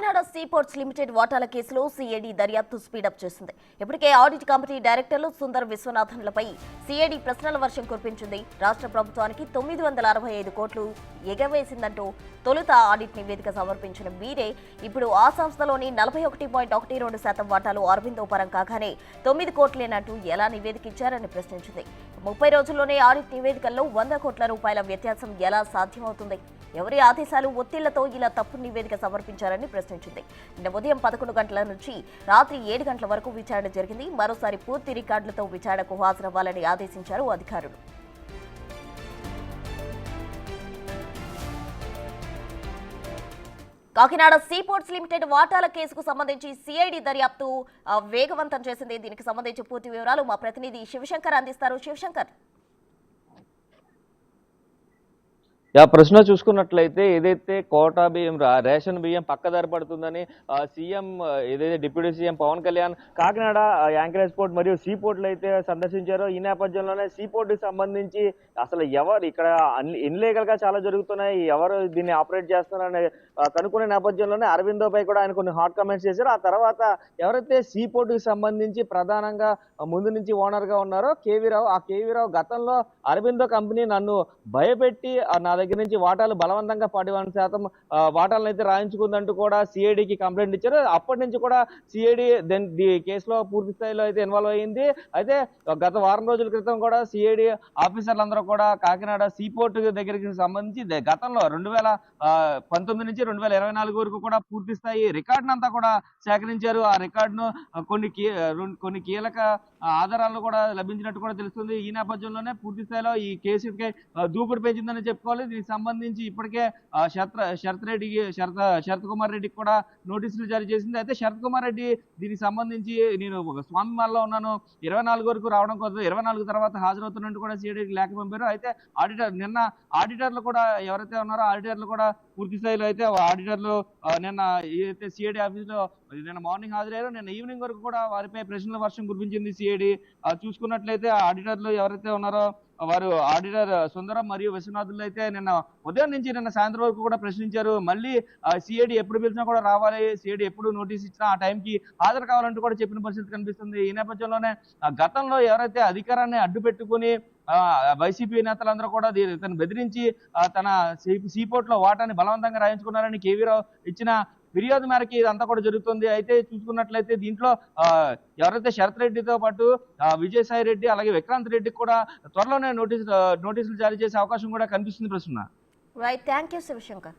Kakinada seaports limited వాటాల కేసులో CID దర్యాప్తు స్పీడప్ చేసింది. ఇప్పటికే ఆడిట్ కమిటీ డైరెక్టర్లు సుందర్ విశ్వనాథన్లపై సిఐడి ప్రశ్నల వర్షం కురిపించింది. రాష్ట్ర ప్రభుత్వానికి 965 కోట్లు ఎగవేసిందంటూ తొలుత ఆడిట్ నివేదిక సమర్పించిన వీరే ఇప్పుడు ఆ సంస్థలోని 41.12% వాటాలు అరవిందో పరం కాగానే 9 కోట్లేనంటూ ఎలా నివేదిక ఇచ్చారని ప్రశ్నించింది. 30 రోజుల్లోనే ఆడిట్ నివేదికల్లో 100 కోట్ల రూపాయల వ్యత్యాసం ఎలా సాధ్యమవుతుంది? ఎవరి ఆదేశాలు ఒత్తిళ్లతో ఇలా తప్పు నివేదిక సమర్పించారని ప్రశ్నించింది. నిన్న ఉదయం 11 గంటల నుంచి రాత్రి 7 గంటల వరకు విచారణ జరిగింది. మరోసారి పూర్తి రికార్డులతో విచారణకు హాజరవ్వాలని ఆదేశించారు అధికారులు. కాకినాడ సీపోర్ట్స్ లిమిటెడ్ వాటాల కేసుకు సంబంధించి సిఐడి దర్యాప్తు వేగవంతం చేసింది. దీనికి సంబంధించి పూర్తి వివరాలు మా ప్రతినిధి శివశంకర్ అందిస్తారు. శివశంకర్, ప్రశ్న చూసుకున్నట్లయితే ఏదైతే కోటా బియ్యం రేషన్ బియ్యం పక్కదారి పడుతుందని సీఎం ఏదైతే deputy CM Pawan Kalyan Kakinada anchorage port మరియు సీ పోర్ట్లు అయితే సందర్శించారో ఈ నేపథ్యంలోనే సీ పోర్ట్ కి సంబంధించి అసలు ఎవరు ఇక్కడ ఇన్లీగల్ గా చాలా జరుగుతున్నాయి, ఎవరు దీన్ని ఆపరేట్ చేస్తున్నారని కనుక్కునే నేపథ్యంలోనే అరవిందోపై కూడా ఆయన కొన్ని హాట్ కామెంట్స్ చేశారు. ఆ తర్వాత ఎవరైతే సీ పోర్ట్ కి సంబంధించి ప్రధానంగా ముందు నుంచి ఓనర్ గా ఉన్నారో కేవీరావు, ఆ కేవీరావు గతంలో అరవిందో కంపెనీ నన్ను భయపెట్టి నా దగ్గర నుంచి వాటాలు బలవంతంగా 41% వాటాలను అయితే రాయించుకుందంటూ కూడా సిఐడికి కంప్లైంట్ ఇచ్చారు. అప్పటి నుంచి కూడా సిఐడి కేసులో పూర్తి స్థాయిలో అయితే ఇన్వాల్వ్ అయ్యింది. అయితే గత వారం రోజుల క్రితం కూడా సిఐడి ఆఫీసర్లందరూ కూడా కాకినాడ సీపోర్ట్ దగ్గరికి సంబంధించి గతంలో 2019 నుంచి 2024 వరకు కూడా పూర్తి స్థాయి రికార్డును అంతా కూడా సేకరించారు. ఆ రికార్డును కొన్ని కీలక ఆధారాలను కూడా లభించినట్టు కూడా తెలుస్తుంది. ఈ నేపథ్యంలోనే పూర్తి స్థాయిలో ఈ కేసుకి దూకుడు పెంచిందని చెప్పుకోవాలి. దీనికి సంబంధించి ఇప్పటికే శరత్ కుమార్ రెడ్డికి కూడా నోటీసులు జారీ చేసింది. అయితే శరత్ కుమార్ రెడ్డి దీనికి సంబంధించి నేను స్వామి మాల్లో ఉన్నాను, 24 వరకు రావడం కోసం 24 తర్వాత హాజరవుతున్నట్టు కూడా సిఐడికి లేఖ పంపారు. అయితే నిన్న ఆడిటర్లు కూడా ఎవరైతే ఉన్నారో ఆడిటర్లు కూడా పూర్తి స్థాయిలో అయితే ఆడిటర్లు నిన్న ఏదైతే సిఐడి ఆఫీసులో నిన్న మార్నింగ్ హాజరయ్యారో నిన్న ఈవినింగ్ వరకు కూడా వారిపై ప్రశ్నల వర్షం కురిపించింది సిఐడి. చూసుకున్నట్లయితే ఆడిటర్లు ఎవరైతే ఉన్నారో వారు ఆడిటర్ సుందరం మరియు విశ్వనాథులు అయితే నిన్న ఉదయం నుంచి నిన్న సాయంత్రం వరకు కూడా ప్రశ్నించారు. మళ్ళీ సిఐడి ఎప్పుడు పిలిచినా కూడా రావాలి, సిఐడి ఎప్పుడు నోటీస్ ఇచ్చినా ఆ టైంకి హాజరు కావాలంటూ కూడా చెప్పిన పరిస్థితి కనిపిస్తుంది. ఈ నేపథ్యంలోనే గతంలో ఎవరైతే అధికారాన్ని అడ్డు పెట్టుకుని వైసీపీ నేతలందరూ కూడా తను బెదిరించి తన సీపోర్ట్ లో వాటాన్ని బలవంతంగా రాయించుకున్నారని కేవీరావు ఇచ్చిన ఫిర్యాదు మేరకి ఇదంతా కూడా జరుగుతుంది. అయితే చూసుకున్నట్లయితే దీంట్లో ఎవరైతే శరత్ రెడ్డితో పాటు విజయసాయి రెడ్డి అలాగే విక్రాంత్ రెడ్డికి కూడా త్వరలోనే నోటీసులు జారీ చేసే అవకాశం కూడా కనిపిస్తుంది. ప్రశ్న రైట్, థ్యాంక్ యూ శివశంకర్.